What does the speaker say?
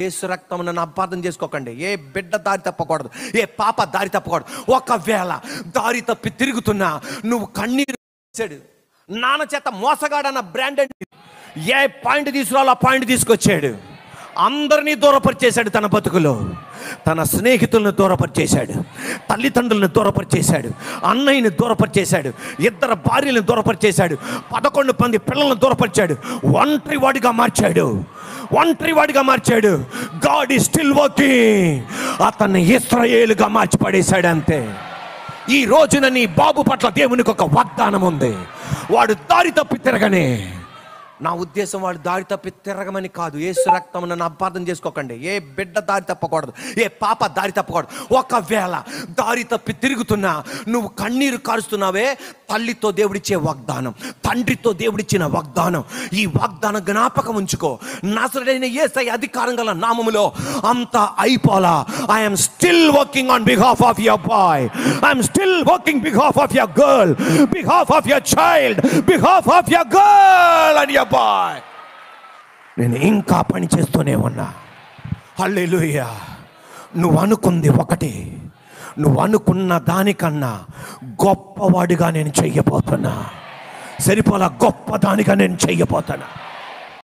యేసు రక్తం నన్ను అపార్థం చేసుకోకండి. ఏ బిడ్డ దారి తప్పకూడదు, ఏ పాప దారి తప్పకూడదు. ఒకవేళ దారి తప్పి తిరుగుతున్నా నువ్వు కన్నీరు చేశాడు. నాన్న చేత మోసగాడన్న బ్రాండెడ్ ఏ పాయింట్ తీసుకురాలో ఆ పాయింట్ తీసుకొచ్చాడు. అందరినీ దూరపరిచేశాడు. తన బతుకులో తన స్నేహితులను దూరపరిచేశాడు, తల్లిదండ్రులను దూరపరిచేశాడు, అన్నయ్యని దూరపరిచేశాడు, 2 భార్యలను దూరపరిచేశాడు, 11 మంది పిల్లలను దూరపరిచాడు. ఒంటరివాడిగా మార్చాడు. God is still working. అతన్ని ఇశ్రాయేలుగా మార్చి పడేశాడు. అంతే. ఈ రోజున నీ బాబు పట్ల దేవునికి ఒక వాగ్దానం ఉంది. వాడు దారి తప్పి తిరగనే. నా ఉద్దేశం వాడు దారి తప్పి తిరగమని కాదు. యేసు రక్తం నన్ను అపార్థం చేసుకోకండి. ఏ బిడ్డ దారి తప్పకూడదు, ఏ పాప దారి తప్పకూడదు. ఒకవేళ దారి తప్పి తిరుగుతున్నా నువ్వు కన్నీరు కారుస్తున్నావే, తల్లితో దేవుడిచ్చే వాగ్దానం, తండ్రితో దేవుడిచ్చిన వాగ్దానం. ఈ వాగ్దానం జ్ఞాపకం ఉంచుకో. నజరేయుడైన యేసయ్య అధికారం గల నామములో అంతా అయిపోలా. I'm still working on behalf of your boy, I'm still working behalf of your girl, behalf of your child, behalf of your girl and your boy. నేను ఇంకా పని చేస్తూనే ఉన్నా. హల్లెలూయా. నువ్వు అనుకుంది ఒకటి, నువ్వు అనుకున్న దానికన్నా గొప్పవాడిగా నేను చెయ్యబోతున్నా. సరిపోలా, గొప్ప దానిగా నేను చెయ్యబోతున్నా.